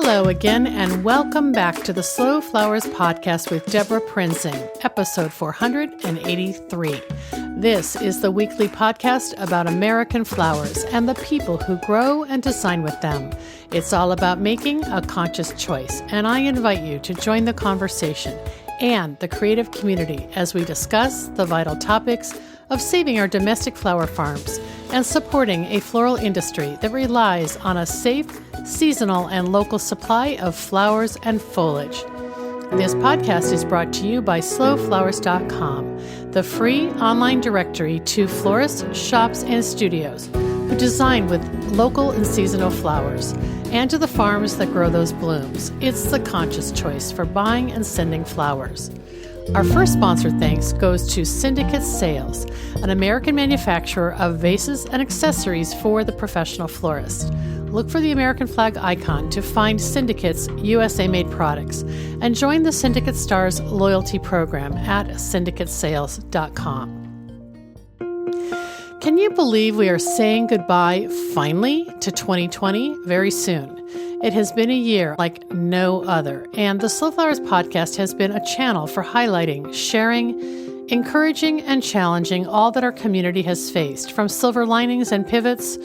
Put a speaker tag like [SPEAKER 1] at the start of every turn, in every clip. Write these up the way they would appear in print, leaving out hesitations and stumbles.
[SPEAKER 1] Hello again, and welcome back to the Slow Flowers Podcast with Deborah Prinzing, episode 483. This is the weekly podcast about American flowers and the people who grow and design with them. It's all about making a conscious choice, and I invite you to join the conversation and the creative community as we discuss the vital topics of saving our domestic flower farms and supporting a floral industry that relies on a safe, seasonal, and local supply of flowers and foliage. This podcast is brought to you by slowflowers.com, the free online directory to florists, shops, and studios who design with local and seasonal flowers, and to the farms that grow those blooms. It's the conscious choice for buying and sending flowers. Our first sponsor thanks goes to Syndicate Sales, an American manufacturer of vases and accessories for the professional florist. Look for the American flag icon to find Syndicate's USA-made products and join the Syndicate Stars loyalty program at syndicatesales.com. Can you believe we are saying goodbye, finally, to 2020 very soon? It has been a year like no other, and the Slow Flowers podcast has been a channel for highlighting, sharing, encouraging, and challenging all that our community has faced, from silver linings and pivots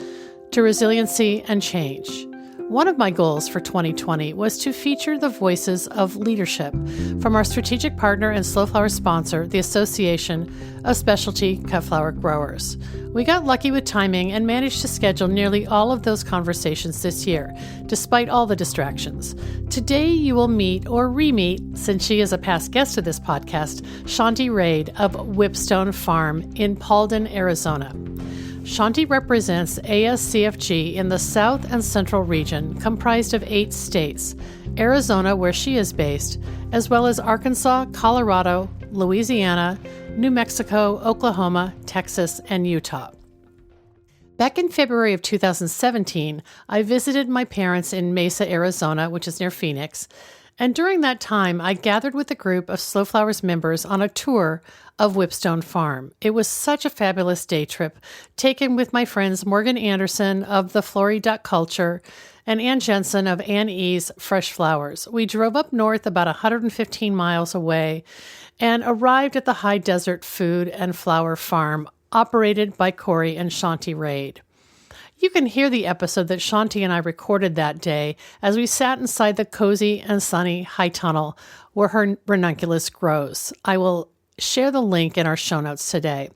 [SPEAKER 1] to resiliency and change. One of my goals for 2020 was to feature the voices of leadership from our strategic partner and Slow Flower sponsor, the Association of Specialty Cut Flower Growers. We got lucky with timing and managed to schedule nearly all of those conversations this year, despite all the distractions. Today you will meet or re-meet, since she is a past guest of this podcast, Shanti Raid of Whipstone Farm in Paulden, Arizona. Shanti represents ASCFG in the South and Central region, comprised of 8 states, Arizona, where she is based, as well as Arkansas, Colorado, Louisiana, New Mexico, Oklahoma, Texas, and Utah. Back in February of 2017, I visited my parents in Mesa, Arizona, which is near Phoenix, and during that time, I gathered with a group of Slow Flowers members on a tour of Whipstone Farm. It was such a fabulous day trip, taken with my friends Morgan Anderson of the Flory Duck Culture and Ann Jensen of Ann E's Fresh Flowers. We drove up north about 115 miles away and arrived at the High Desert Food and Flower Farm, operated by Corey and Shanti Raid. You can hear the episode that Shanti and I recorded that day as we sat inside the cozy and sunny high tunnel where her ranunculus grows. I will share the link in our show notes today.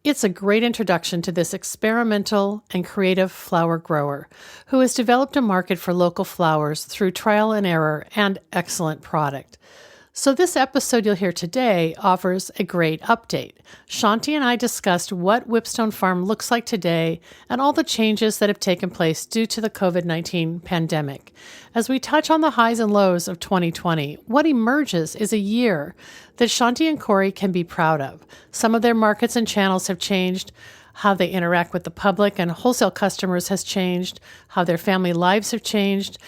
[SPEAKER 1] It's a great introduction to this experimental and creative flower grower who has developed a market for local flowers through trial and error and excellent product. So this episode you'll hear today offers a great update. Shanti and I discussed what Whipstone Farm looks like today and all the changes that have taken place due to the COVID-19 pandemic. As we touch on the highs and lows of 2020, what emerges is a year that Shanti and Corey can be proud of. Some of their markets and channels have changed. How they interact with the public and wholesale customers has changed. How their family lives have changed.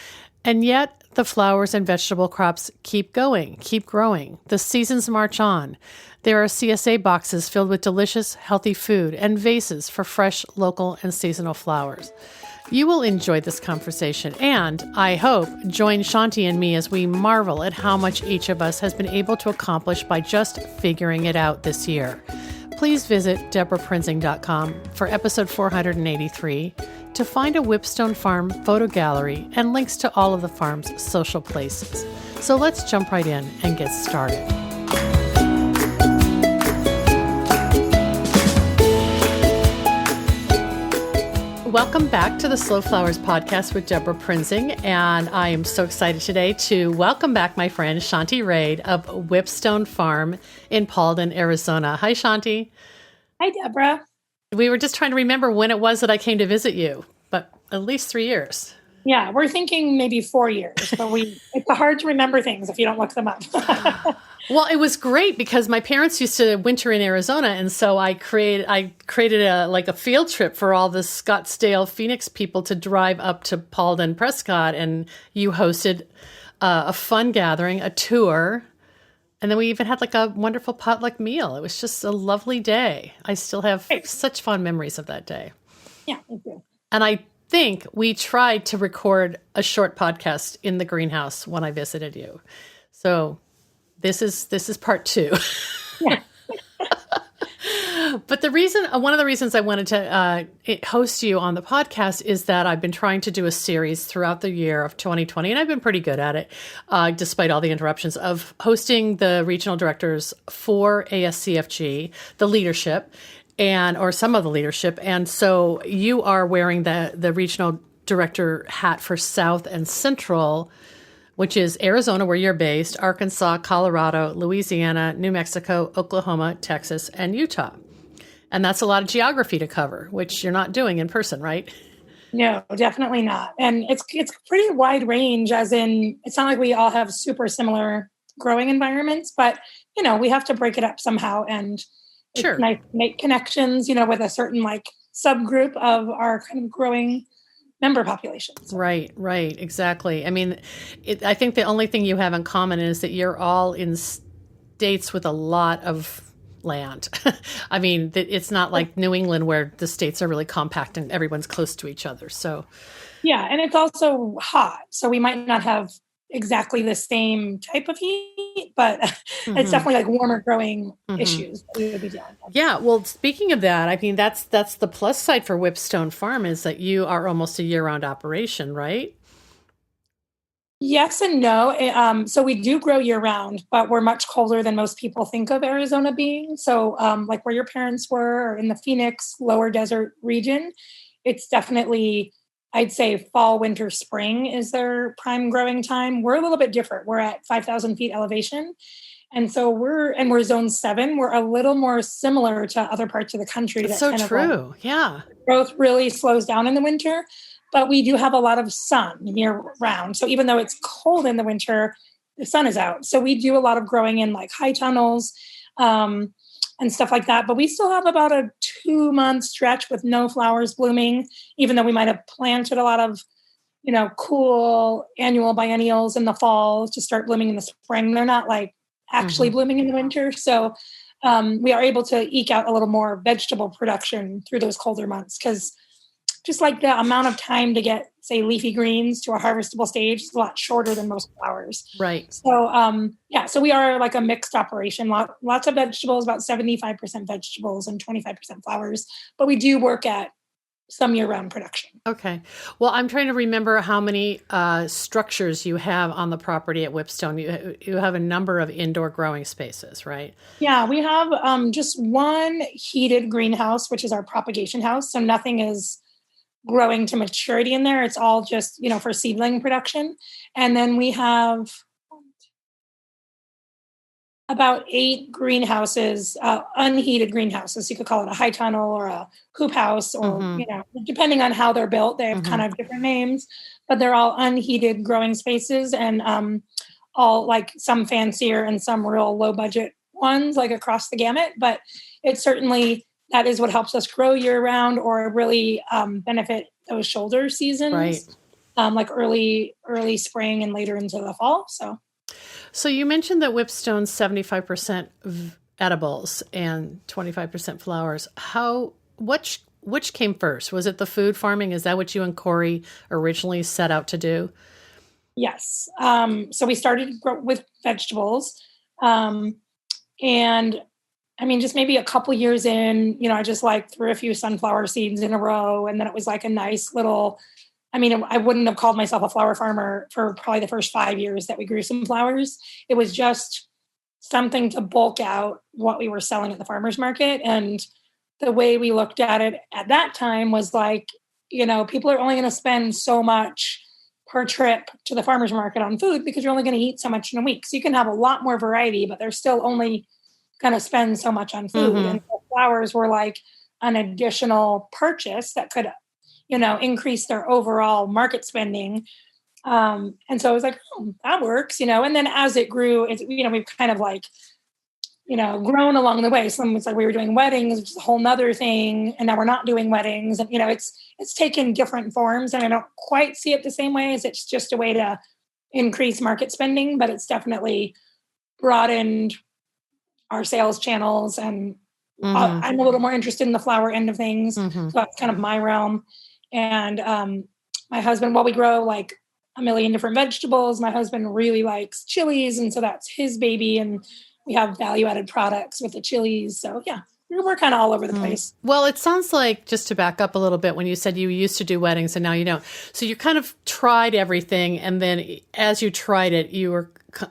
[SPEAKER 1] And yet, the flowers and vegetable crops keep going, keep growing. The seasons march on. There are CSA boxes filled with delicious, healthy food and vases for fresh, local, and seasonal flowers. You will enjoy this conversation and, I hope, join Shanti and me as we marvel at how much each of us has been able to accomplish by just figuring it out this year. Please visit deborahprinzing.com for episode 483 to find a Whipstone Farm photo gallery and links to all of the farm's social places. So let's jump right in and get started. Welcome back to the Slow Flowers podcast with Deborah Prinzing, and I am so excited today to welcome back my friend Shanti Raid of Whipstone Farm in Paulden, Arizona. Hi, Shanti.
[SPEAKER 2] Hi, Deborah.
[SPEAKER 1] We were just trying to remember when it was that I came to visit you, but at least 3 years.
[SPEAKER 2] Yeah, we're thinking maybe 4 years, but it's hard to remember things if you don't look them up.
[SPEAKER 1] Well, it was great because my parents used to winter in Arizona, and so I created a field trip for all the Scottsdale, Phoenix people to drive up to Paulden, Prescott, and you hosted a fun gathering, a tour, and then we even had like a wonderful potluck meal. It was just a lovely day. I still have such fond memories of that day.
[SPEAKER 2] Yeah, me too.
[SPEAKER 1] And I think we tried to record a short podcast in the greenhouse when I visited you. So this is part 2.
[SPEAKER 2] Yeah.
[SPEAKER 1] But one of the reasons I wanted to host you on the podcast is that I've been trying to do a series throughout the year of 2020, and I've been pretty good at it, despite all the interruptions, of hosting the regional directors for ASCFG, the leadership, or some of the leadership. And so you are wearing the regional director hat for South and Central, which is Arizona, where you're based, Arkansas, Colorado, Louisiana, New Mexico, Oklahoma, Texas, and Utah. And that's a lot of geography to cover, which you're not doing in person, right?
[SPEAKER 2] No, definitely not. And it's pretty wide range, as in, it's not like we all have super similar growing environments, but, we have to break it up somehow. And
[SPEAKER 1] sure,
[SPEAKER 2] it's nice to make connections, with a certain like subgroup of our kind of growing member populations.
[SPEAKER 1] Right, exactly. I mean, I think the only thing you have in common is that you're all in states with a lot of land. I mean, it's not like New England where the states are really compact and everyone's close to each other. So,
[SPEAKER 2] yeah, and it's also hot. So we might not have exactly the same type of heat, but it's definitely like warmer growing issues that we would be dealing with.
[SPEAKER 1] Yeah, well, speaking of that, I mean, that's the plus side for Whipstone Farm is that you are almost a year-round operation, right?
[SPEAKER 2] Yes and no. So we do grow year-round, but we're much colder than most people think of Arizona being. So like where your parents were, or in the Phoenix lower desert region, it's definitely, I'd say fall, winter, spring is their prime growing time. We're a little bit different. We're at 5,000 feet elevation. And so we're zone 7. We're a little more similar to other parts of the country.
[SPEAKER 1] That's so true. Yeah.
[SPEAKER 2] Growth really slows down in the winter, but we do have a lot of sun year round. So even though it's cold in the winter, the sun is out. So we do a lot of growing in like high tunnels and stuff like that. But we still have about a 2-month stretch with no flowers blooming, even though we might have planted a lot of, cool annual biennials in the fall to start blooming in the spring. They're not like actually blooming in the winter. So we are able to eke out a little more vegetable production through those colder months, because just like the amount of time to get, say, leafy greens to a harvestable stage is a lot shorter than most flowers.
[SPEAKER 1] Right.
[SPEAKER 2] So, so we are like a mixed operation. Lots of vegetables, about 75% vegetables and 25% flowers. But we do work at some year-round production.
[SPEAKER 1] Okay. Well, I'm trying to remember how many structures you have on the property at Whipstone. You have a number of indoor growing spaces, right?
[SPEAKER 2] Yeah, we have just one heated greenhouse, which is our propagation house. So nothing is growing to maturity in there. It's all just, for seedling production. And then we have about 8 greenhouses, unheated greenhouses. You could call it a high tunnel or a hoop house, or, depending on how they're built, they have kind of different names, but they're all unheated growing spaces, and all like some fancier and some real low budget ones, like across the gamut. But it's certainly, that is what helps us grow year round, or really benefit those shoulder seasons,
[SPEAKER 1] right?
[SPEAKER 2] Like early spring and later into the fall.
[SPEAKER 1] So you mentioned that Whipstone's 75% edibles and 25% flowers. Which came first? Was it the food farming? Is that what you and Corey originally set out to do?
[SPEAKER 2] Yes. So we started with vegetables, and I mean, just maybe a couple years in, I just like threw a few sunflower seeds in a row. And then it was like a nice little, I wouldn't have called myself a flower farmer for probably the first 5 years that we grew some flowers. It was just something to bulk out what we were selling at the farmer's market. And the way we looked at it at that time was like, people are only going to spend so much per trip to the farmer's market on food, because you're only going to eat so much in a week. So you can have a lot more variety, but they're still only going to spend so much on food. And so flowers were like an additional purchase that could, increase their overall market spending. And so I was like, that works, and then as it grew, we've kind of like, grown along the way. Some was like we were doing weddings, which is a whole nother thing. And now we're not doing weddings. And, it's taken different forms, and I don't quite see it the same way, as it's just a way to increase market spending, but it's definitely broadened our sales channels. And I'm a little more interested in the flower end of things. So that's kind of my realm. And my husband, while we grow like a million different vegetables, my husband really likes chilies. And so that's his baby. And we have value added products with the chilies. So yeah, we're kind of all over the place.
[SPEAKER 1] Well, it sounds like, just to back up a little bit, when you said you used to do weddings and now you don't. So you kind of tried everything. And then as you tried it, you were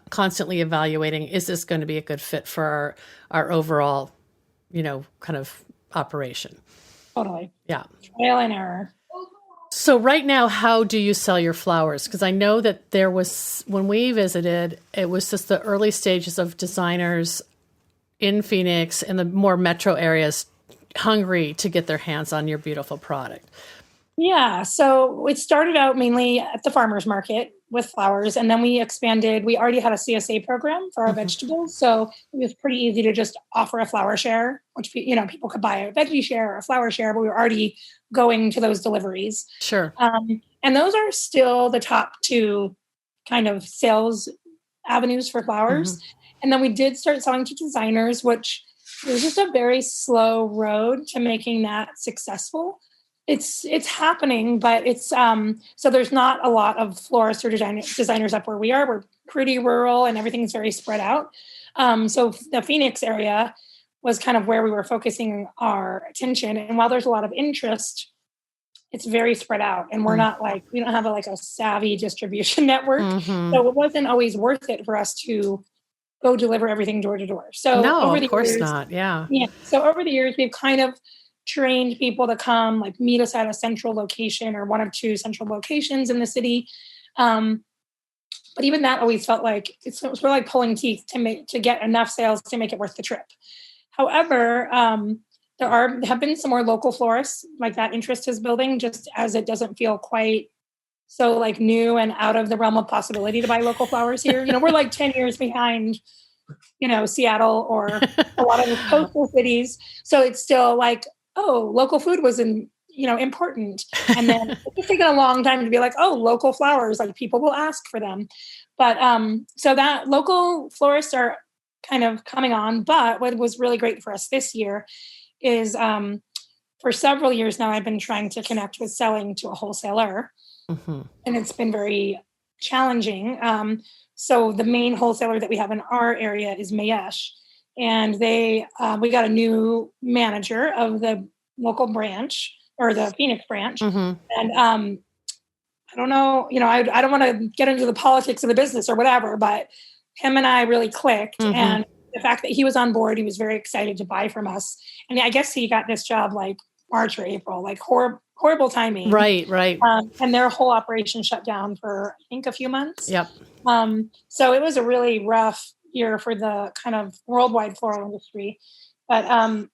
[SPEAKER 1] constantly evaluating, is this going to be a good fit for our overall, kind of operation?
[SPEAKER 2] Totally.
[SPEAKER 1] Yeah.
[SPEAKER 2] Trial and error.
[SPEAKER 1] So right now, how do you sell your flowers? Because I know that there was, when we visited, it was just the early stages of designers in Phoenix and the more metro areas hungry to get their hands on your beautiful product.
[SPEAKER 2] Yeah. So it started out mainly at the farmer's market with flowers. And then we expanded. We already had a CSA program for our vegetables. So it was pretty easy to just offer a flower share, which, people could buy a veggie share or a flower share, but we were already going to those deliveries.
[SPEAKER 1] Sure.
[SPEAKER 2] And those are still the top two kind of sales avenues for flowers. And then we did start selling to designers, which was just a very slow road to making that successful. It's happening, but it's so there's not a lot of florists or designers up where we are. We're pretty rural and everything's very spread out. So the Phoenix area was kind of where we were focusing our attention. And while there's a lot of interest, it's very spread out, and we're not we don't have a savvy distribution network. So it wasn't always worth it for us to go deliver everything door to door. So
[SPEAKER 1] no, of course not. Yeah.
[SPEAKER 2] So over the years, we've kind of trained people to come meet us at a central location or one of two central locations in the city. But even that always felt like it's sort of like pulling teeth to get enough sales to make it worth the trip. However, there have been some more local florists, that interest is building, just as it doesn't feel quite so new and out of the realm of possibility to buy local flowers here. We're 10 years behind, Seattle or a lot of the coastal cities. So it's still local food was important. And then it's taken a long time to be local flowers, people will ask for them. But so that local florists are kind of coming on. But what was really great for us this year is for several years now, I've been trying to connect with selling to a wholesaler. And it's been very challenging. So the main wholesaler that we have in our area is Mayesh. And we got a new manager of the local branch or the Phoenix branch. And I don't know, I don't want to get into the politics of the business or whatever, but him and I really clicked. And the fact that he was on board, he was very excited to buy from us. And I guess he got this job March or April, horrible timing.
[SPEAKER 1] Right.
[SPEAKER 2] And their whole operation shut down for, I think, a few months.
[SPEAKER 1] Yep.
[SPEAKER 2] So it was a really rough year for the kind of worldwide floral industry. But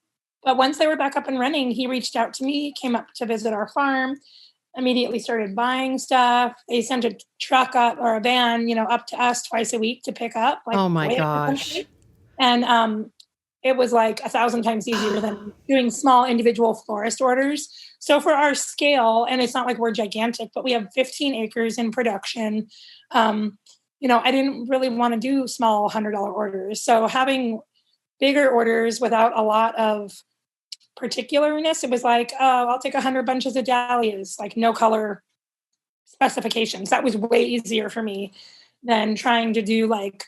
[SPEAKER 2] once they were back up and running, he reached out to me, came up to visit our farm, immediately started buying stuff. They sent a truck up or a van, up to us twice a week to pick up.
[SPEAKER 1] Oh my gosh.
[SPEAKER 2] And it was 1,000 times easier than doing small individual florist orders. So for our scale, and it's not like we're gigantic, but we have 15 acres in production. I didn't really want to do small $100 orders. So having bigger orders without a lot of particularness, it was I'll take 100 bunches of dahlias, no color specifications. That was way easier for me than trying to do
[SPEAKER 1] onesie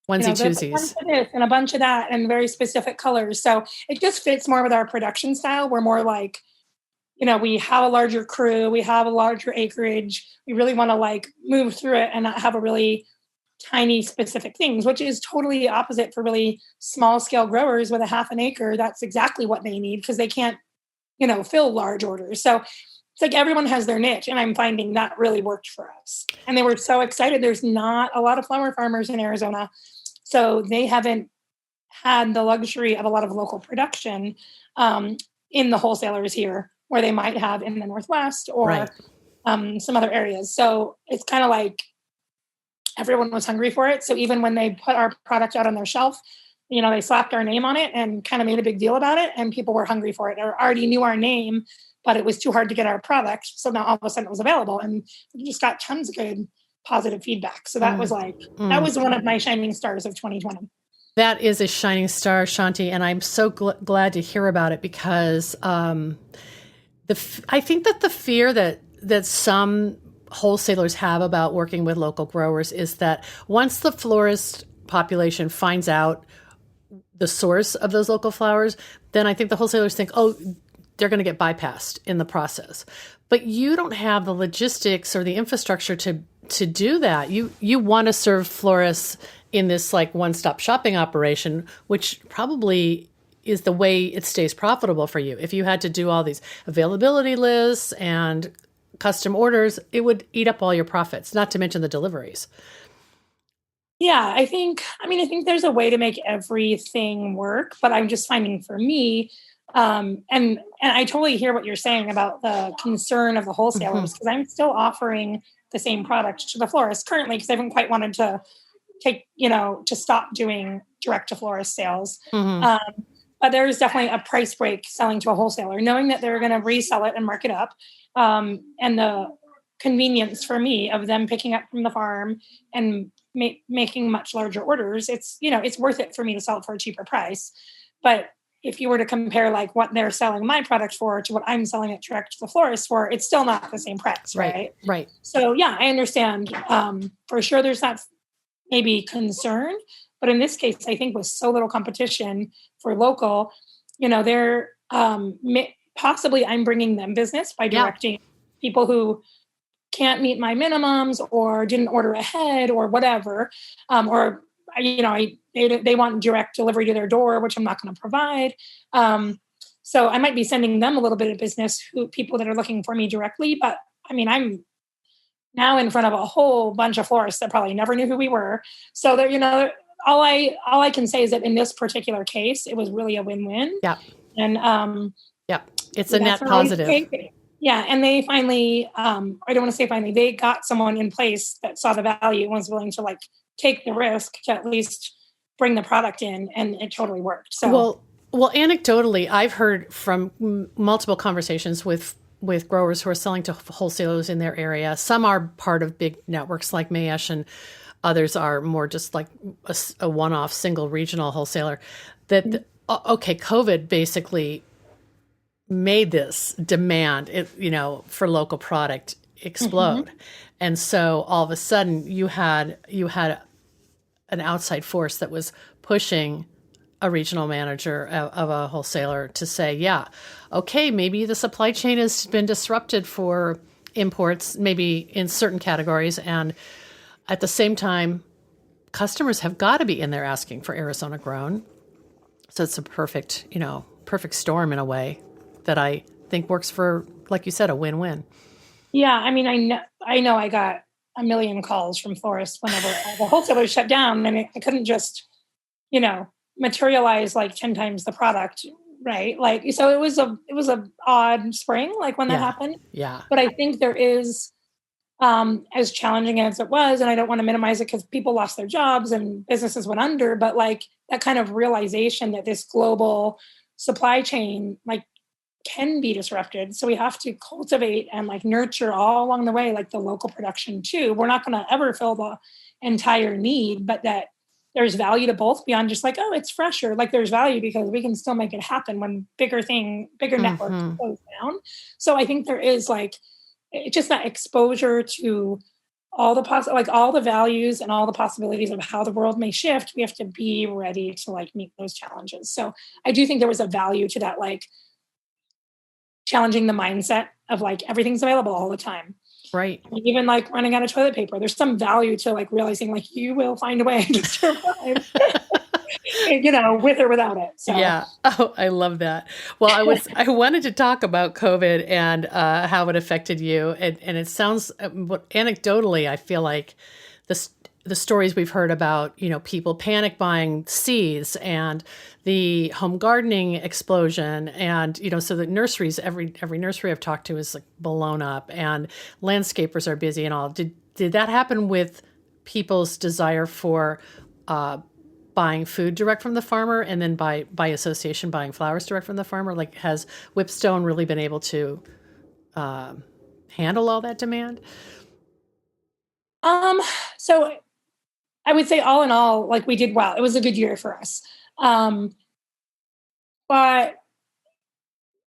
[SPEAKER 1] twosies,
[SPEAKER 2] a bunch of this and a bunch of that and very specific colors. So it just fits more with our production style. We're more we have a larger crew, we have a larger acreage. We really want to move through it and not have a really tiny specific things, which is totally opposite for really small scale growers with a half an acre. That's exactly what they need because they can't, fill large orders. So it's everyone has their niche, and I'm finding that really worked for us. And they were so excited. There's not a lot of flower farmers in Arizona, so they haven't had the luxury of a lot of local production in the wholesalers here, where they might have in the Northwest or some other areas. So it's kind of everyone was hungry for it. So even when they put our product out on their shelf, they slapped our name on it and kind of made a big deal about it, and people were hungry for it or already knew our name, but it was too hard to get our product. So now all of a sudden it was available, and we just got tons of good positive feedback. So that was that was one of my shining stars of 2020.
[SPEAKER 1] That is a shining star, Shanti. And I'm so glad to hear about it because I think that the fear that some wholesalers have about working with local growers is that once the florist population finds out the source of those local flowers, then I think the wholesalers think, oh, they're going to get bypassed in the process. But you don't have the logistics or the infrastructure to do that. You want to serve florists in this like one-stop shopping operation, which probably is the way it stays profitable for you. If you had to do all these availability lists and custom orders, it would eat up all your profits, not to mention the deliveries.
[SPEAKER 2] Yeah, I think there's a way to make everything work, but I'm just finding for me, and I totally hear what you're saying about the concern of the wholesalers, because I'm still offering the same product to the florist currently, because I haven't quite wanted to to stop doing direct to florist sales. But there's definitely a price break selling to a wholesaler, knowing that they're going to resell it and mark it up. And the convenience for me of them picking up from the farm and making much larger orders, it's worth it for me to sell it for a cheaper price. But if you were to compare like what they're selling my product for to what I'm selling it direct to the florist for, it's still not the same price, right?
[SPEAKER 1] Right.
[SPEAKER 2] So yeah, I understand. For sure, there's that maybe concern, but in this case, I think with so little competition for local, they're possibly I'm bringing them business by directing people who can't meet my minimums or didn't order ahead or whatever, or they want direct delivery to their door, which I'm not going to provide. So I might be sending them a little bit of business, people that are looking for me directly. But I mean, I'm now in front of a whole bunch of florists that probably never knew who we were. So that all I can say is that in this particular case, it was really a win-win.
[SPEAKER 1] Yeah.
[SPEAKER 2] And
[SPEAKER 1] it's a net positive.
[SPEAKER 2] Yeah, and they finally, I don't want to say finally, they got someone in place that saw the value and was willing to like take the risk to at least bring the product in, and it totally worked. So
[SPEAKER 1] well, anecdotally, I've heard from multiple conversations with growers who are selling to wholesalers in their area. Some are part of big networks like Mayesh, and others are more just like a one-off single regional wholesaler. That COVID basically made this demand, for local product explode. And so all of a sudden you had an outside force that was pushing a regional manager of a wholesaler to say, maybe the supply chain has been disrupted for imports, maybe in certain categories. And at the same time, customers have got to be in there asking for Arizona grown. So it's a perfect storm in a way that I think works for, like you said, a win-win.
[SPEAKER 2] Yeah. I mean, I know I got a million calls from florists whenever the wholesalers shut down, and I couldn't just, materialize like 10 times the product. Right. Like, so it was a odd spring, like when that happened.
[SPEAKER 1] Yeah.
[SPEAKER 2] But I think there is, as challenging as it was, and I don't want to minimize it because people lost their jobs and businesses went under, but like that kind of realization that this global supply chain, like, can be disrupted. So we have to cultivate and like nurture all along the way, like the local production too. We're not going to ever fill the entire need, but that there's value to both beyond just like, oh, it's fresher. Like there's value because we can still make it happen when bigger network goes down. So I think there is like, it's just that exposure to all the all the values and all the possibilities of how the world may shift. We have to be ready to like meet those challenges. So I do think there was a value to that, like, challenging the mindset of like everything's available all the time.
[SPEAKER 1] Right.
[SPEAKER 2] Even like running out of toilet paper. There's some value to like realizing like you will find a way to survive, with or without it. So.
[SPEAKER 1] Yeah. Oh, I love that. Well, I wanted to talk about COVID and how it affected you. And it sounds, anecdotally, I feel like the stories we've heard about, people panic buying seeds and the home gardening explosion. And, so the nurseries, every nursery I've talked to is like blown up, and landscapers are busy and all. Did that happen with people's desire for buying food direct from the farmer, and then by association buying flowers direct from the farmer? Like, has Whipstone really been able to handle all that demand?
[SPEAKER 2] So I would say all in all, like, we did well. It was a good year for us. But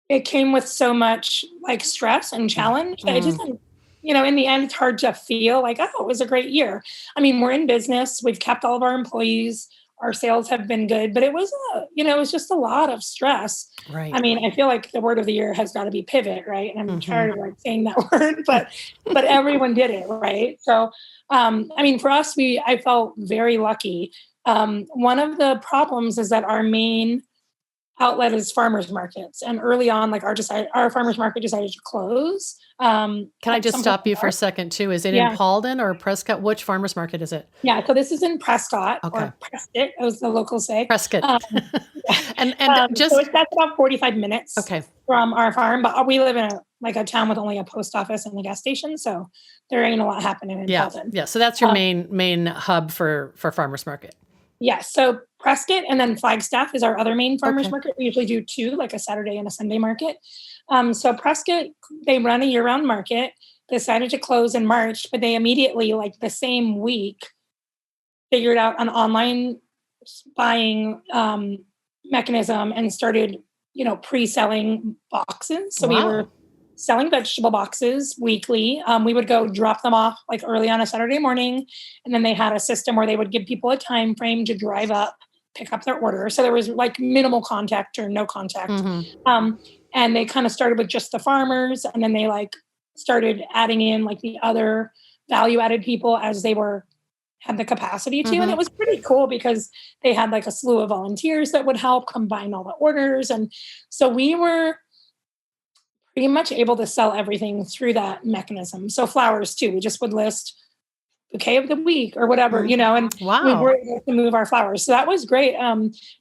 [SPEAKER 2] it came with so much like stress and challenge that it just didn't, in the end, it's hard to feel like, oh, it was a great year. I mean, we're in business. We've kept all of our employees. Our sales have been good, but it was, it was just a lot of stress.
[SPEAKER 1] Right.
[SPEAKER 2] I mean, I feel like the word of the year has got to be pivot, right? And I'm tired of like saying that word, but everyone did it, right? So, I mean, for us, I felt very lucky. One of the problems is that our main outlet is farmers markets, and early on, like our farmers market decided to close.
[SPEAKER 1] Can I just stop you for a second too? Is it in Paulden or Prescott? Which farmers market is it?
[SPEAKER 2] Yeah, so this is in Prescott, or Prescott, as the locals say.
[SPEAKER 1] Prescott. and
[SPEAKER 2] so that's about 45 minutes
[SPEAKER 1] okay.
[SPEAKER 2] from our farm, but we live in a town with only a post office and a gas station, so there ain't a lot happening in Paulden.
[SPEAKER 1] Yeah, so that's your main hub for farmers market.
[SPEAKER 2] Yes. So Prescott and then Flagstaff is our other main farmers market. We usually do two, like a Saturday and a Sunday market. So Prescott, they run a year-round market, decided to close in March, but they immediately, like the same week, figured out an online buying mechanism and started, pre-selling boxes. So we were selling vegetable boxes weekly. We would go drop them off like early on a Saturday morning. And then they had a system where they would give people a time frame to drive up, pick up their order. So there was like minimal contact or no contact. And they kind of started with just the farmers. And then they like started adding in like the other value added people as they had the capacity to. And it was pretty cool because they had like a slew of volunteers that would help combine all the orders. And so we were pretty much able to sell everything through that mechanism. So flowers too, we just would list bouquet of the week or whatever, and we were able to move our flowers. So that was great.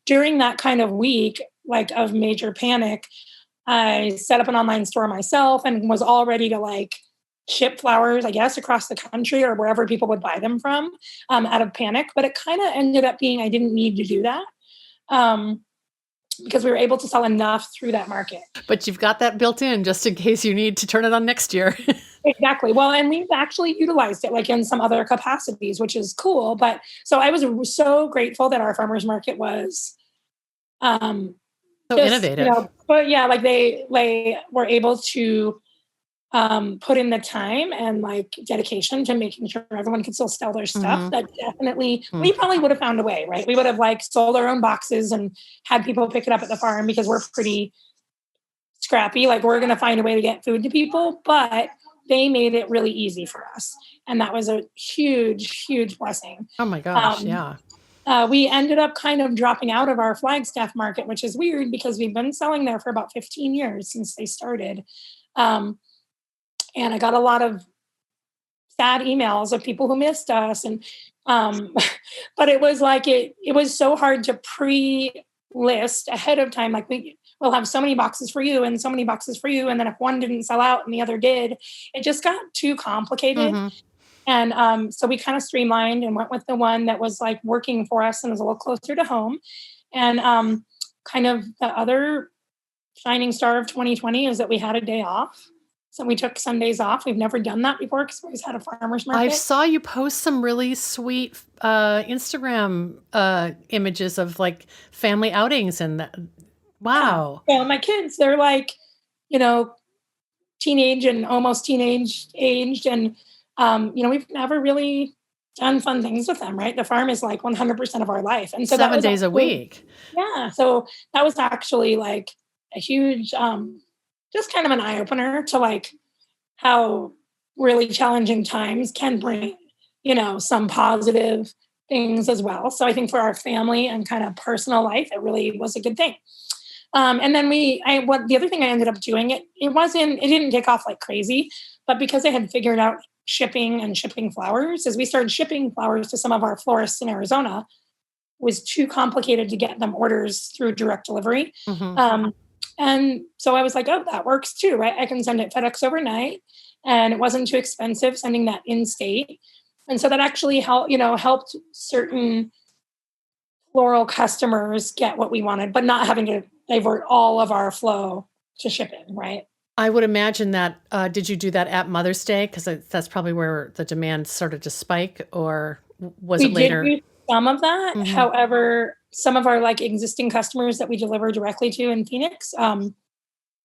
[SPEAKER 2] During that kind of week, like of major panic, I set up an online store myself and was all ready to like ship flowers, I guess, across the country or wherever people would buy them from out of panic. But it kind of ended up being, I didn't need to do that. Because we were able to sell enough through that market.
[SPEAKER 1] But you've got that built in just in case you need to turn it on next year.
[SPEAKER 2] Exactly. Well, and we've actually utilized it like in some other capacities, which is cool. But so I was so grateful that our farmers market was
[SPEAKER 1] so innovative.
[SPEAKER 2] But yeah, like they were able to put in the time and like dedication to making sure everyone could still sell their stuff. That definitely, we probably would have found a way, right? We would have like sold our own boxes and had people pick it up at the farm because we're pretty scrappy. Like we're going to find a way to get food to people, but they made it really easy for us. And that was a huge, huge blessing.
[SPEAKER 1] Oh my gosh. Yeah.
[SPEAKER 2] We ended up kind of dropping out of our Flagstaff market, which is weird because we've been selling there for about 15 years since they started. And I got a lot of sad emails of people who missed us. And, but it was like, it was so hard to pre-list ahead of time. Like we'll have so many boxes for you and so many boxes for you. And then if one didn't sell out and the other did, it just got too complicated. And so we kind of streamlined and went with the one that was like working for us and was a little closer to home. And kind of the other shining star of 2020 is that we had a day off. So we took Sundays off. We've never done that before because we always had a farmer's market.
[SPEAKER 1] I saw you post some really sweet Instagram images of like family outings and that. Wow.
[SPEAKER 2] Yeah, my kids, they're like, teenage and almost teenage aged. And, we've never really done fun things with them, right? The farm is like 100% of our life. And so
[SPEAKER 1] 7 days a week.
[SPEAKER 2] Yeah. So that was actually like a huge, just kind of an eye opener to like how really challenging times can bring, some positive things as well. So I think for our family and kind of personal life, it really was a good thing. And then the other thing I ended up doing, it didn't take off like crazy, but because I had figured out shipping flowers, as we started shipping flowers to some of our florists in Arizona, it was too complicated to get them orders through direct delivery. And so I was like, oh, that works too, right? I can send it FedEx overnight and it wasn't too expensive sending that in state. And so that actually helped certain floral customers get what we wanted, but not having to divert all of our flow to shipping, right?
[SPEAKER 1] I would imagine that, did you do that at Mother's Day? Because that's probably where the demand started to spike, or was it later?
[SPEAKER 2] We did do some of that. However, some of our like existing customers that we deliver directly to in Phoenix,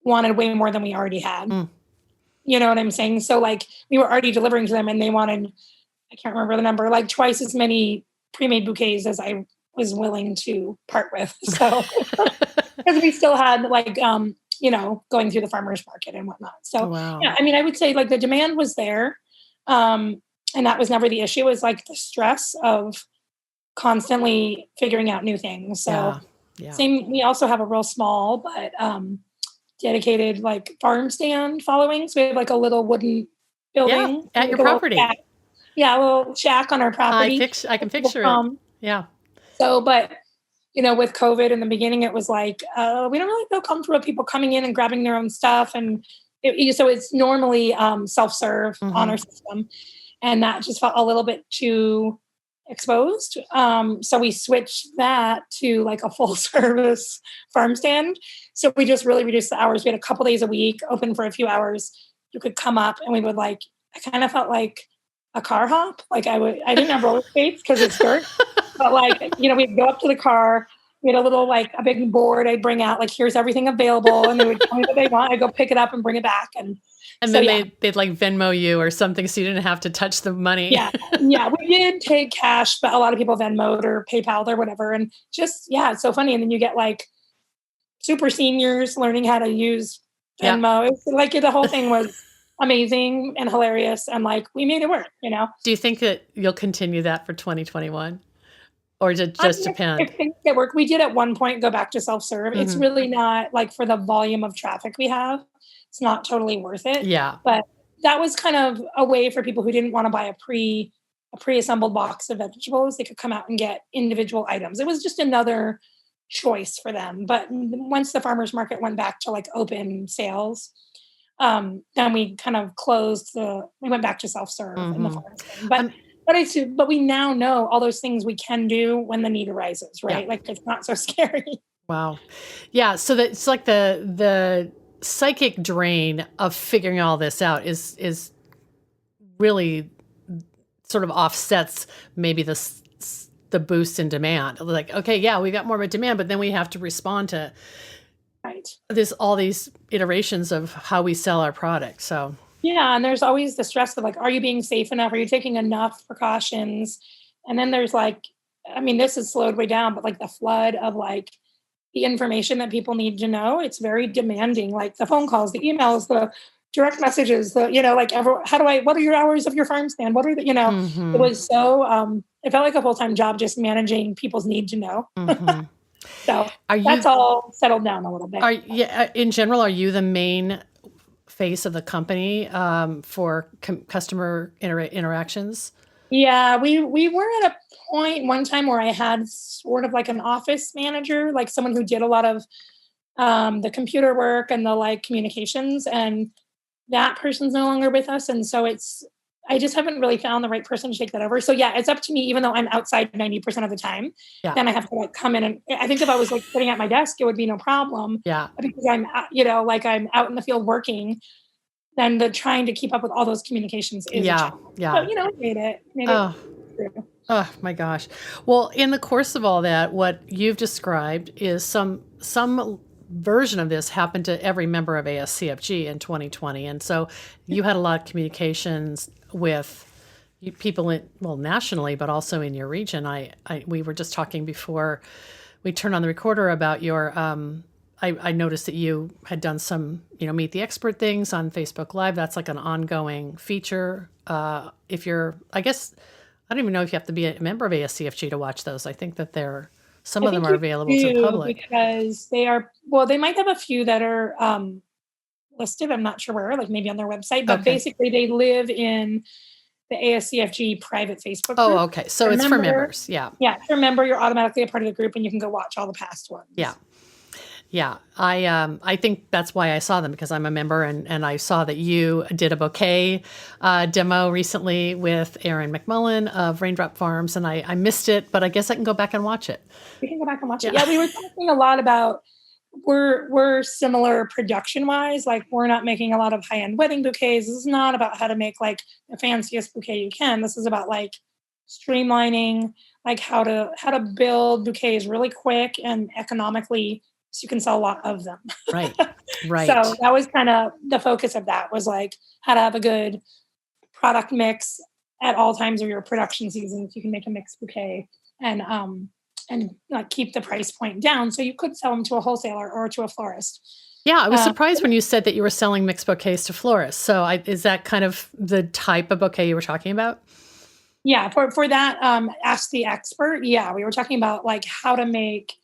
[SPEAKER 2] wanted way more than we already had.
[SPEAKER 1] Mm.
[SPEAKER 2] You know what I'm saying? So like we were already delivering to them and they wanted, I can't remember the number, like twice as many pre-made bouquets as I was willing to part with. So because we still had like, going through the farmer's market and whatnot. So
[SPEAKER 1] Wow.
[SPEAKER 2] yeah, I mean, I would say like the demand was there. And that was never the issue. It was like the stress of constantly figuring out new things. So same, we also have a real small, but dedicated like farm stand following. So we have like a little wooden building
[SPEAKER 1] at your property.
[SPEAKER 2] A little shack on our property.
[SPEAKER 1] I can picture it. Yeah.
[SPEAKER 2] So, but with COVID in the beginning, it was like, we don't really feel comfortable with people coming in and grabbing their own stuff. And so it's normally self-serve on our system. And that just felt a little bit too exposed. So we switched that to like a full service farm stand. So we just really reduced the hours. We had a couple days a week open for a few hours. You could come up and we would I kind of felt like a car hop. Like I didn't have roller skates because it's dirt, but we'd go up to the car. We had a little, a big board I'd bring out, here's everything available. And they would tell me what they want. I'd go pick it up and bring it back. And
[SPEAKER 1] then they'd Venmo you or something so you didn't have to touch the money.
[SPEAKER 2] Yeah. Yeah. We did take cash, but a lot of people Venmo'd or PayPal'd or whatever. And just, it's so funny. And then you get super seniors learning how to use Venmo. Yeah. It's the whole thing was amazing and hilarious. And we made it work,
[SPEAKER 1] Do you think that you'll continue that for 2021? Or does it just depend?
[SPEAKER 2] If things get work, we did at one point go back to self-serve. It's really not for the volume of traffic we have. It's not totally worth it.
[SPEAKER 1] Yeah.
[SPEAKER 2] But that was kind of a way for people who didn't want to buy a pre-assembled box of vegetables. They could come out and get individual items. It was just another choice for them. But once the farmers market went back to open sales, then we kind of we went back to self-serve in the farmers market. But we now know all those things we can do when the need arises, right? Yeah. It's not so scary.
[SPEAKER 1] Wow. Yeah. So that it's the psychic drain of figuring all this out is really sort of offsets maybe the boost in demand. Okay, yeah, we got more demand, but then we have to respond to all these iterations of how we sell our product. So
[SPEAKER 2] yeah, and there's always the stress of are you being safe enough? Are you taking enough precautions? And then there's this has slowed way down, but the flood of the information that people need to know, it's very demanding. The phone calls, the emails, the direct messages, what are your hours of your farm stand? What are the, it was so, it felt like a full-time job just managing people's need to know. So that's all settled down a little bit.
[SPEAKER 1] In general, are you the main face of the company for customer interactions?
[SPEAKER 2] Yeah, we were at a point one time where I had sort of an office manager, someone who did a lot of the computer work and the communications, and that person's no longer with us. And so I just haven't really found the right person to take that over. So yeah, it's up to me, even though I'm outside 90% of the time, then I have to come in. And I think if I was sitting at my desk, it would be no problem.
[SPEAKER 1] Yeah.
[SPEAKER 2] Because I'm, I'm out in the field working, then trying to keep up with all those communications is a challenge.
[SPEAKER 1] Yeah.
[SPEAKER 2] But made it through.
[SPEAKER 1] Oh my gosh. Well, in the course of all that, what you've described is some version of this happened to every member of ASCFG in 2020. And so you had a lot of communications with people nationally, but also in your region. We were just talking before we turned on the recorder about your, I noticed that you had done some, Meet the Expert things on Facebook Live. That's an ongoing feature. If you're, I don't even know if you have to be a member of ASCFG to watch those. I think that some of them are available to the public.
[SPEAKER 2] Because they might have a few that are listed. I'm not sure where, maybe on their website, but basically they live in the ASCFG private Facebook group.
[SPEAKER 1] Oh, okay. So it's for members. Yeah.
[SPEAKER 2] Yeah. If you're a member, you're automatically a part of the group and you can go watch all the past ones.
[SPEAKER 1] Yeah. Yeah. I think that's why I saw them, because I'm a member, and I saw that you did a bouquet demo recently with Aaron McMullen of Raindrop Farms, and I missed it, but I guess I can go back and watch it.
[SPEAKER 2] We can go back and watch it. Yeah, we were talking a lot about we're similar production wise. We're not making a lot of high-end wedding bouquets. This is not about how to make the fanciest bouquet you can. This is about streamlining, how to build bouquets really quick and economically so you can sell a lot of them.
[SPEAKER 1] Right. Right.
[SPEAKER 2] So that was kind of the focus of that, was like how to have a good product mix at all times of your production seasons. You can make a mixed bouquet and like keep the price point down so you could sell them to a wholesaler or to a florist.
[SPEAKER 1] Yeah, I was surprised when you said that you were selling mixed bouquets to florists. So is that kind of the type of bouquet you were talking about?
[SPEAKER 2] Yeah, for that, Ask the Expert. Yeah, we were talking about like how to make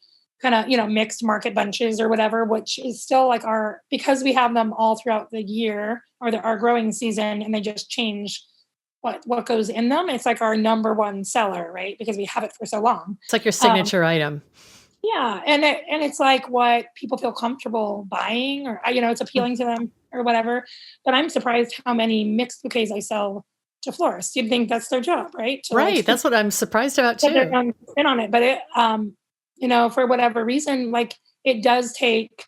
[SPEAKER 2] kind of, mixed market bunches or whatever, which is still like because we have them all throughout the year or our growing season, and they just change what goes in them. It's like our number one seller, right? Because we have it for so long.
[SPEAKER 1] It's like your signature item.
[SPEAKER 2] Yeah, and it's like what people feel comfortable buying, or it's appealing to them or whatever. But I'm surprised how many mixed bouquets I sell to florists. You'd think that's their job, right?
[SPEAKER 1] Right. That's what I'm surprised about too.
[SPEAKER 2] Their own spin on it, but it, for whatever reason, like it does take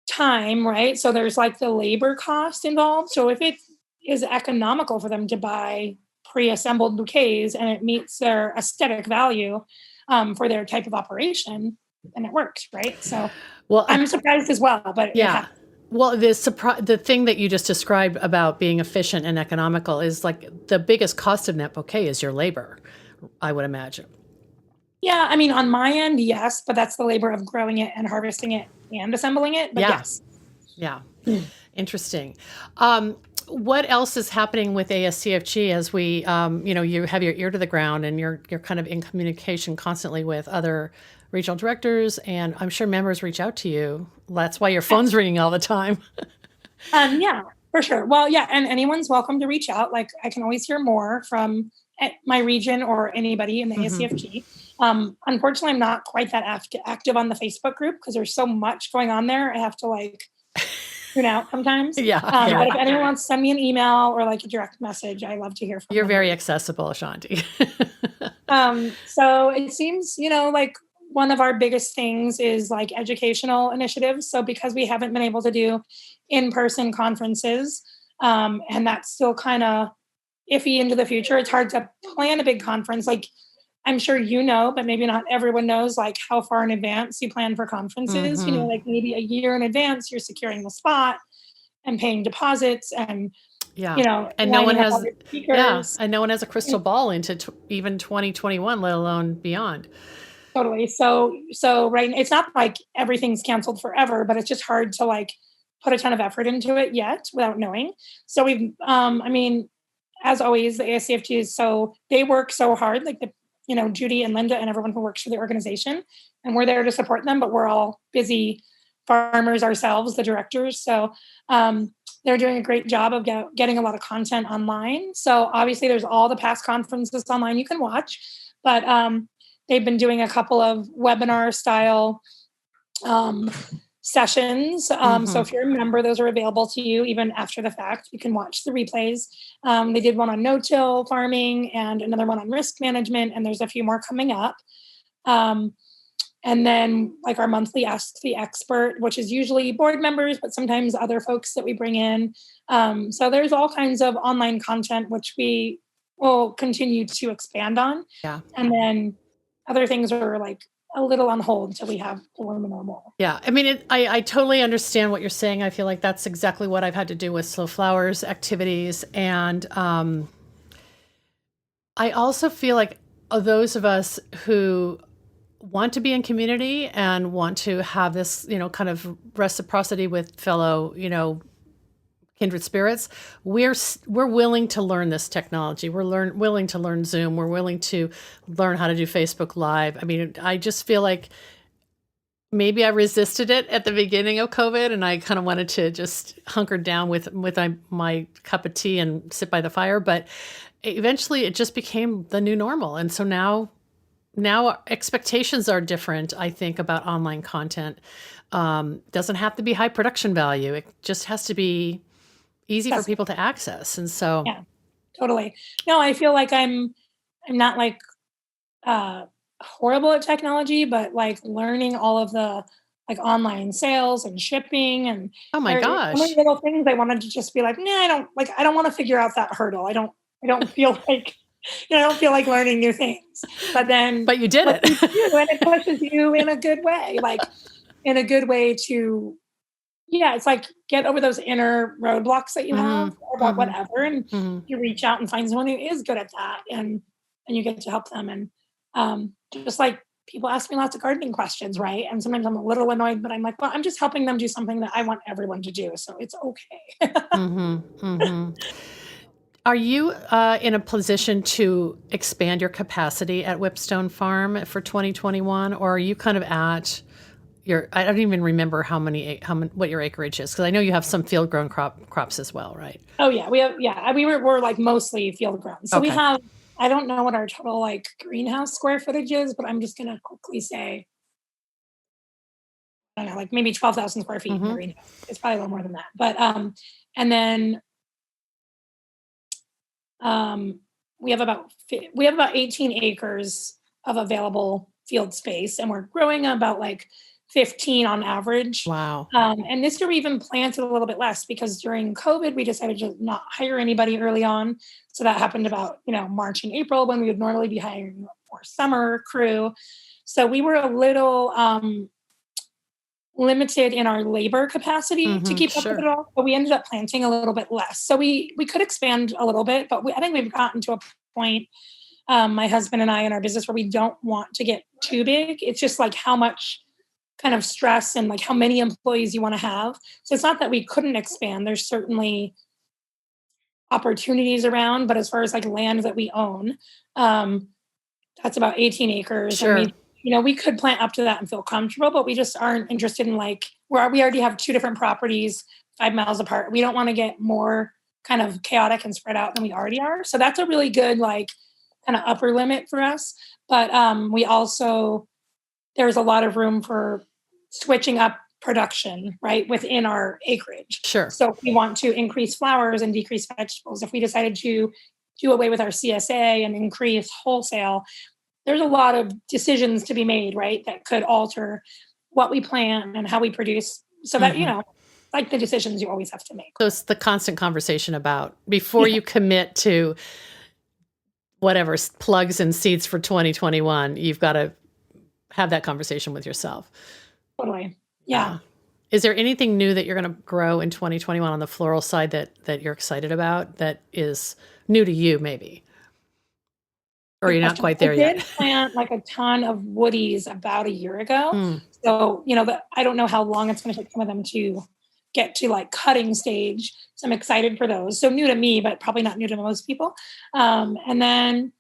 [SPEAKER 2] time, right? So there's like the labor cost involved. So if it is economical for them to buy pre-assembled bouquets and it meets their aesthetic value for their type of operation, then it works, right? So I'm surprised as well, but
[SPEAKER 1] yeah. Well, the thing that you just described about being efficient and economical is like the biggest cost of that bouquet is your labor, I would imagine.
[SPEAKER 2] Yeah, I mean, on my end, yes, but that's the labor of growing it and harvesting it and assembling it. But yes.
[SPEAKER 1] Yeah. Interesting. What else is happening with ASCFG as we, you have your ear to the ground and you're kind of in communication constantly with other regional directors, and I'm sure members reach out to you. That's why your phone's ringing all the time.
[SPEAKER 2] Yeah, for sure. Well, yeah, and anyone's welcome to reach out. Like I can always hear more from my region or anybody in the ASCFG. Unfortunately, I'm not quite that active on the Facebook group because there's so much going on there. I have to tune out sometimes.
[SPEAKER 1] Yeah.
[SPEAKER 2] But if anyone wants to send me an email or like a direct message, I love to hear from
[SPEAKER 1] You're
[SPEAKER 2] them.
[SPEAKER 1] very accessible, Shanti.
[SPEAKER 2] So it seems, like one of our biggest things is like educational initiatives. So because we haven't been able to do in-person conferences, and that's still kind of iffy into the future, it's hard to plan a big conference. Like I'm sure but maybe not everyone knows like how far in advance you plan for conferences.
[SPEAKER 1] Mm-hmm.
[SPEAKER 2] Like maybe a year in advance, you're securing the spot and paying deposits and
[SPEAKER 1] and no one has and no one has a crystal ball into even 2021, let alone beyond.
[SPEAKER 2] Totally. So right, it's not like everything's canceled forever, but it's just hard to like put a ton of effort into it yet without knowing. So we've as always, the ASCFG they work so hard, like Judy and Linda and everyone who works for the organization, and we're there to support them, but we're all busy farmers ourselves, the directors. So they're doing a great job of getting a lot of content online. So obviously there's all the past conferences online you can watch, but they've been doing a couple of webinar style sessions. So if you're a member, those are available to you even after the fact. You can watch the replays. They did one on no-till farming and another one on risk management, and there's a few more coming up. And then like our monthly Ask the Expert, which is usually board members, but sometimes other folks that we bring in. So there's all kinds of online content, which we will continue to expand on.
[SPEAKER 1] Yeah.
[SPEAKER 2] And then other things are like a little on hold until we have the normal.
[SPEAKER 1] Yeah. I mean, I totally understand what you're saying. I feel like that's exactly what I've had to do with Slow Flowers activities. And I also feel like those of us who want to be in community and want to have this, kind of reciprocity with fellow, kindred spirits, we're willing to learn this technology. We're willing to learn Zoom. We're willing to learn how to do Facebook Live. I mean, I just feel like maybe I resisted it at the beginning of COVID, and I kind of wanted to just hunker down with my cup of tea and sit by the fire. But eventually, it just became the new normal, and so now expectations are different. I think about online content. Doesn't have to be high production value. It just has to be easy for people to access. And so,
[SPEAKER 2] yeah, totally. No, I feel like I'm not like horrible at technology, but like learning all of the like online sales and shipping and
[SPEAKER 1] oh my gosh,
[SPEAKER 2] so many little things. I wanted to just be like, I don't want to figure out that hurdle. I don't feel like I don't feel like learning new things. But then,
[SPEAKER 1] But you did
[SPEAKER 2] but you
[SPEAKER 1] it.
[SPEAKER 2] do, and it pushes you in a good way, like in a good way to, yeah, it's like get over those inner roadblocks that you have about
[SPEAKER 1] Hmm.
[SPEAKER 2] whatever, and
[SPEAKER 1] Hmm.
[SPEAKER 2] you reach out and find someone who is good at that, and you get to help them. And just like people ask me lots of gardening questions, right? And sometimes I'm a little annoyed, but I'm like, well, I'm just helping them do something that I want everyone to do, so it's okay.
[SPEAKER 1] Hmm. Hmm. Are you in a position to expand your capacity at Whipstone Farm for 2021, or are you kind of at your? I don't even remember what your acreage is, because I know you have some field grown crops as well, right?
[SPEAKER 2] Oh yeah, we're like mostly field grown. So we
[SPEAKER 1] Okay.
[SPEAKER 2] have, I don't know what our total like greenhouse square footage is, but I'm just gonna quickly say, I don't know, like maybe 12,000 square feet in the
[SPEAKER 1] Hmm.
[SPEAKER 2] greenhouse. It's probably a little more than that. But and then um we have about 18 acres of available field space, and we're growing about like 15 on average.
[SPEAKER 1] Wow.
[SPEAKER 2] And this year we even planted a little bit less because during COVID we decided to not hire anybody early on. So that happened about, March and April, when we would normally be hiring more summer crew. So we were a little limited in our labor capacity to
[SPEAKER 1] Hmm.
[SPEAKER 2] keep up with it
[SPEAKER 1] Sure.
[SPEAKER 2] all, but we ended up planting a little bit less. So we could expand a little bit, but I think we've gotten to a point, my husband and I in our business, where we don't want to get too big. It's just like how much kind of stress and like how many employees you want to have. So it's not that we couldn't expand. There's certainly opportunities around, but as far as like land that we own, um, that's about 18 acres. And
[SPEAKER 1] Sure.
[SPEAKER 2] we could plant up to that and feel comfortable, but we just aren't interested in like where we already have two different properties 5 miles apart. We don't want to get more kind of chaotic and spread out than we already are. So that's a really good, like, kind of upper limit for us. But we also, there's a lot of room for switching up production, right, within our acreage.
[SPEAKER 1] Sure.
[SPEAKER 2] So if we want to increase flowers and decrease vegetables, if we decided to do away with our CSA and increase wholesale, there's a lot of decisions to be made, right, that could alter what we plant and how we produce. So that,
[SPEAKER 1] Hmm.
[SPEAKER 2] like the decisions you always have to make.
[SPEAKER 1] So it's the constant conversation about before
[SPEAKER 2] Yeah,
[SPEAKER 1] you commit to whatever plugs and seeds for 2021, you've got to have that conversation with yourself.
[SPEAKER 2] totally. Yeah.
[SPEAKER 1] Is there anything new that you're going to grow in 2021 on the floral side that you're excited about that is new to you, maybe? Or
[SPEAKER 2] Good
[SPEAKER 1] you're not
[SPEAKER 2] question.
[SPEAKER 1] quite
[SPEAKER 2] I
[SPEAKER 1] there
[SPEAKER 2] did
[SPEAKER 1] yet?
[SPEAKER 2] plant like a ton of woodies about a year ago.
[SPEAKER 1] Mm,
[SPEAKER 2] So, I don't know how long it's going to take some of them to get to like cutting stage. So I'm excited for those. So new to me, but probably not new to most people. And then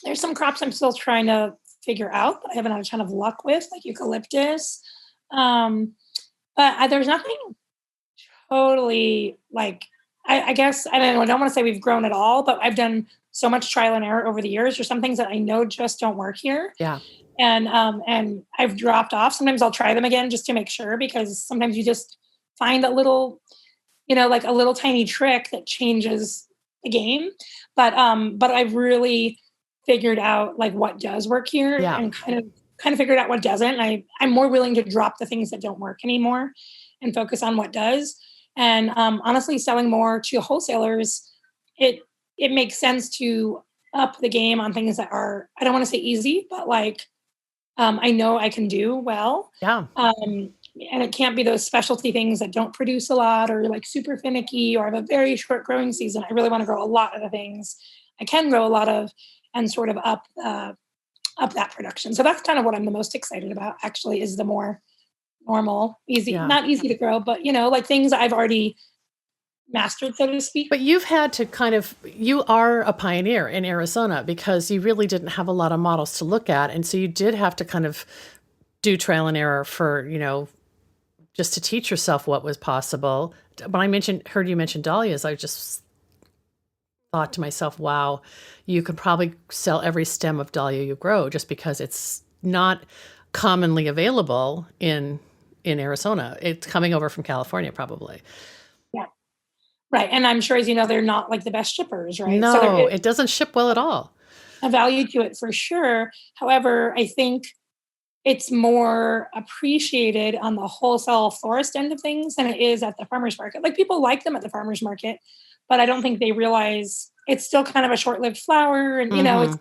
[SPEAKER 2] there's some crops I'm still trying to figure out that I haven't had a ton of luck with, like eucalyptus. Um, but there's nothing totally like, I guess, I don't want to say we've grown at all, but I've done so much trial and error over the years. There's some things that I know just don't work here.
[SPEAKER 1] yeah.
[SPEAKER 2] And I've dropped off. Sometimes I'll try them again just to make sure, because sometimes you just find a little, like a little tiny trick that changes the game. But I've really figured out like what does work here,
[SPEAKER 1] Yeah.
[SPEAKER 2] and kind of figured out what doesn't. I'm more willing to drop the things that don't work anymore and focus on what does. And honestly, selling more to wholesalers, it it makes sense to up the game on things that are, I don't want to say easy, but like I know I can do well.
[SPEAKER 1] Yeah.
[SPEAKER 2] And it can't be those specialty things that don't produce a lot, or like super finicky, or have a very short growing season. I really want to grow a lot of the things I can grow a lot of, and sort of up that production. So that's kind of what I'm the most excited about, actually, is the more normal, easy,
[SPEAKER 1] Yeah.
[SPEAKER 2] not easy to grow, but like things I've already mastered, so to speak.
[SPEAKER 1] But you've had to you are a pioneer in Arizona because you really didn't have a lot of models to look at. And so you did have to kind of do trial and error for, just to teach yourself what was possible. When heard you mention dahlias, I just thought to myself, wow, you could probably sell every stem of dahlia you grow, just because it's not commonly available in Arizona. It's coming over from California, probably.
[SPEAKER 2] Yeah. Right. And I'm sure, as you know, they're not like the best shippers, right? So there
[SPEAKER 1] No,
[SPEAKER 2] is
[SPEAKER 1] it doesn't ship well at all.
[SPEAKER 2] a value to it for sure. However, I think it's more appreciated on the wholesale florist end of things than it is at the farmer's market. Like, people like them at the farmer's market, but I don't think they realize it's still kind of a short-lived flower, and it's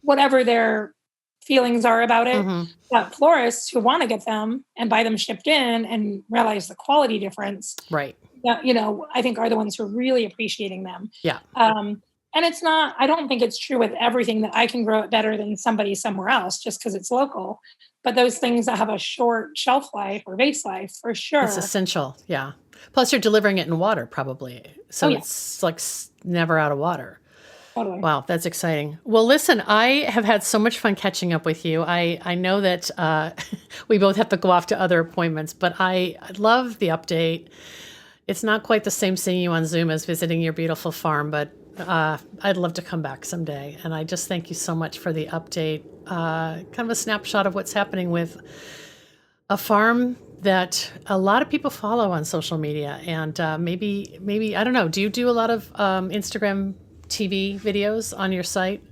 [SPEAKER 2] whatever their feelings are about it. But florists who want to get them and buy them shipped in and realize the quality difference,
[SPEAKER 1] right?
[SPEAKER 2] I think are the ones who are really appreciating them.
[SPEAKER 1] Yeah.
[SPEAKER 2] And it's not, I don't think it's true with everything that I can grow it better than somebody somewhere else just because it's local. But those things that have a short shelf life or vase life, for sure.
[SPEAKER 1] It's essential. Yeah. Plus you're delivering it in water probably. So it's like never out of water.
[SPEAKER 2] Totally.
[SPEAKER 1] Wow. That's exciting. Well, listen, I have had so much fun catching up with you. I know that we both have to go off to other appointments, but I love the update. It's not quite the same seeing you on Zoom as visiting your beautiful farm, but I'd love to come back someday. And I just thank you so much for the update. Kind of a snapshot of what's happening with a farm that a lot of people follow on social media. And maybe, I don't know, do you do a lot of Instagram TV videos on your site?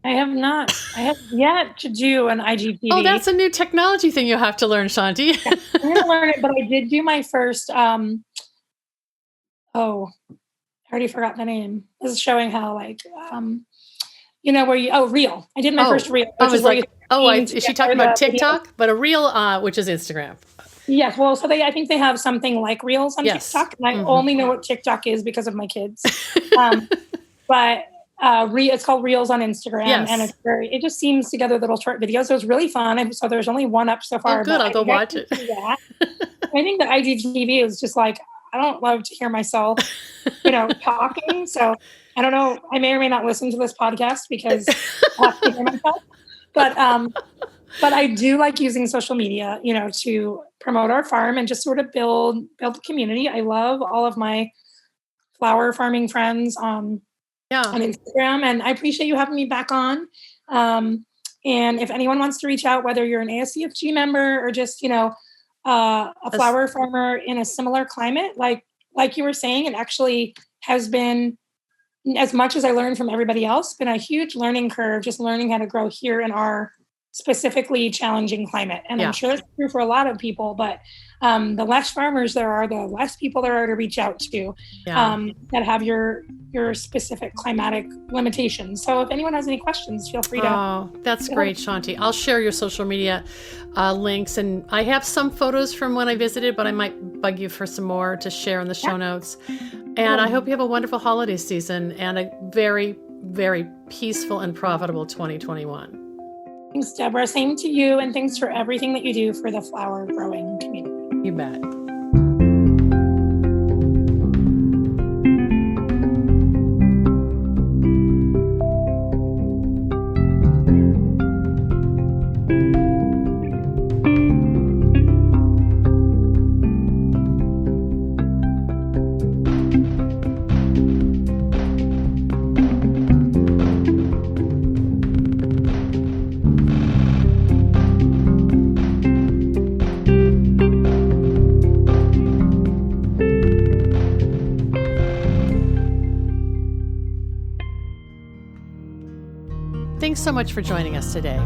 [SPEAKER 2] I have not. I have yet to do an IGTV.
[SPEAKER 1] Oh, that's a new technology thing you have to learn, Shanti.
[SPEAKER 2] Yeah, I'm going to learn it, but I did do my first, I already forgot the name. This is showing how Reel. I did my first Reel.
[SPEAKER 1] I was like, is she talking about TikTok? Video. But a Reel, which is Instagram.
[SPEAKER 2] Yes. Well, so I think they have something like Reels on TikTok. And I only know what TikTok is because of my kids. But it's called Reels on Instagram. Yes. And it just seems together little short videos. It was really fun. So there's only one up so far.
[SPEAKER 1] Oh, good. I'll go watch it.
[SPEAKER 2] I think that IGTV is just like, I don't love to hear myself, talking. So I don't know. I may or may not listen to this podcast because I have to hear myself. But I do like using social media, to promote our farm and just sort of build the community. I love all of my flower farming friends on Instagram, and I appreciate you having me back on. And if anyone wants to reach out, whether you're an ASCFG member or just, a flower farmer in a similar climate, like you were saying, it actually has been, as much as I learned from everybody else, been a huge learning curve, just learning how to grow here in our specifically challenging climate. And I'm sure that's true for a lot of people, but the less farmers there are, the less people there are to reach out to that have your specific climatic limitations. So if anyone has any questions, feel free to.
[SPEAKER 1] Oh, that's great, Shanti. I'll share your social media links, and I have some photos from when I visited, but I might bug you for some more to share in the show notes. And I hope you have a wonderful holiday season and a very, very peaceful and profitable 2021.
[SPEAKER 2] Thanks, Deborah. Same to you, and thanks for everything that you do for the flower growing community.
[SPEAKER 1] You bet. Thanks so much for joining us today.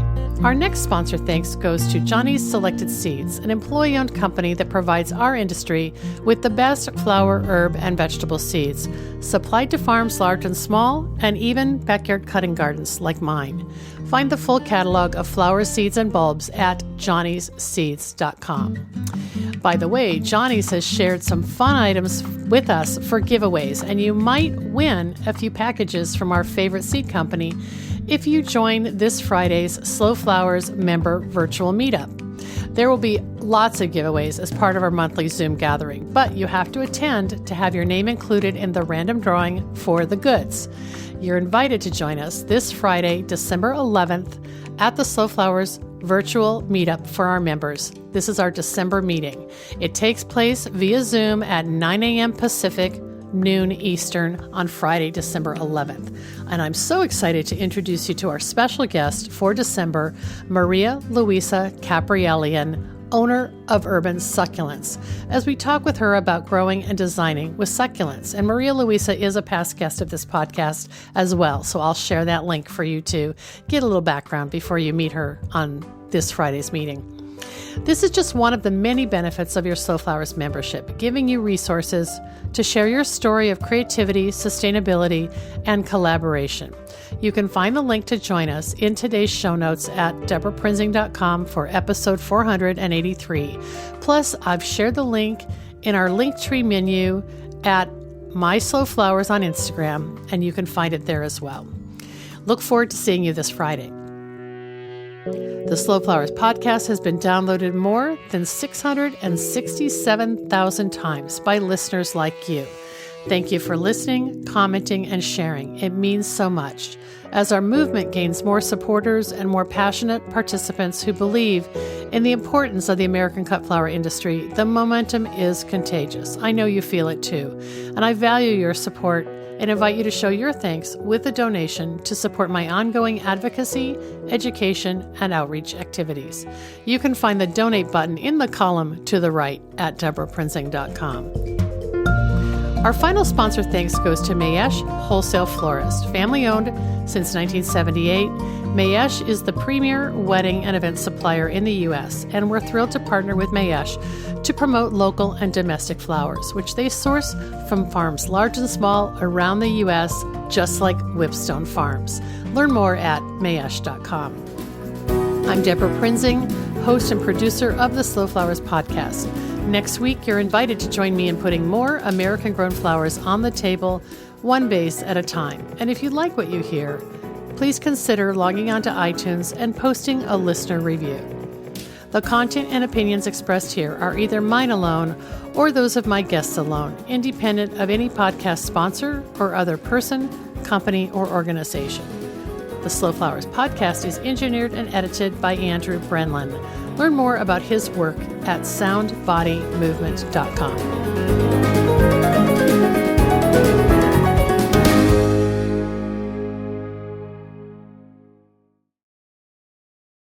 [SPEAKER 1] Our next sponsor thanks goes to Johnny's Selected Seeds, an employee-owned company that provides our industry with the best flower, herb, and vegetable seeds, supplied to farms large and small, and even backyard cutting gardens like mine. Find the full catalog of flower seeds and bulbs at johnnysseeds.com. By the way, Johnny's has shared some fun items with us for giveaways, and you might win a few packages from our favorite seed company if you join this Friday's Slow Flowers member virtual meetup. There will be lots of giveaways as part of our monthly Zoom gathering, but you have to attend to have your name included in the random drawing for the goods. You're invited to join us this Friday, December 11th, at the Slow Flowers virtual meetup for our members. This is our December meeting. It takes place via Zoom at 9 a.m. Pacific, noon Eastern on Friday, December 11th. And I'm so excited to introduce you to our special guest for December, Maria Luisa Caprielian, owner of Urban Succulents, as we talk with her about growing and designing with succulents. And Maria Luisa is a past guest of this podcast as well, so I'll share that link for you to get a little background before you meet her on this Friday's meeting. This is just one of the many benefits of your Slow Flowers membership, giving you resources to share your story of creativity, sustainability, and collaboration. You can find the link to join us in today's show notes at deborahprinzing.com for episode 483. Plus, I've shared the link in our Linktree menu at My Slow Flowers on Instagram, and you can find it there as well. Look forward to seeing you this Friday. The Slow Flowers podcast has been downloaded more than 667,000 times by listeners like you. Thank you for listening, commenting, and sharing. It means so much. As our movement gains more supporters and more passionate participants who believe in the importance of the American cut flower industry, the momentum is contagious. I know you feel it too, and I value your support and invite you to show your thanks with a donation to support my ongoing advocacy, education, and outreach activities. You can find the donate button in the column to the right at deborahprinzing.com. Our final sponsor thanks goes to Mayesh Wholesale Florist, family-owned since 1978. Mayesh is the premier wedding and event supplier in the U.S., and we're thrilled to partner with Mayesh to promote local and domestic flowers, which they source from farms large and small around the U.S., just like Whipstone Farms. Learn more at mayesh.com. I'm Deborah Prinzing, host and producer of the Slow Flowers podcast. Next week, you're invited to join me in putting more American-grown flowers on the table, one vase at a time. And if you like what you hear, please consider logging onto iTunes and posting a listener review. The content and opinions expressed here are either mine alone or those of my guests alone, independent of any podcast sponsor or other person, company, or organization. The Slow Flowers podcast is engineered and edited by Andrew Brenlin. Learn more about his work at soundbodymovement.com.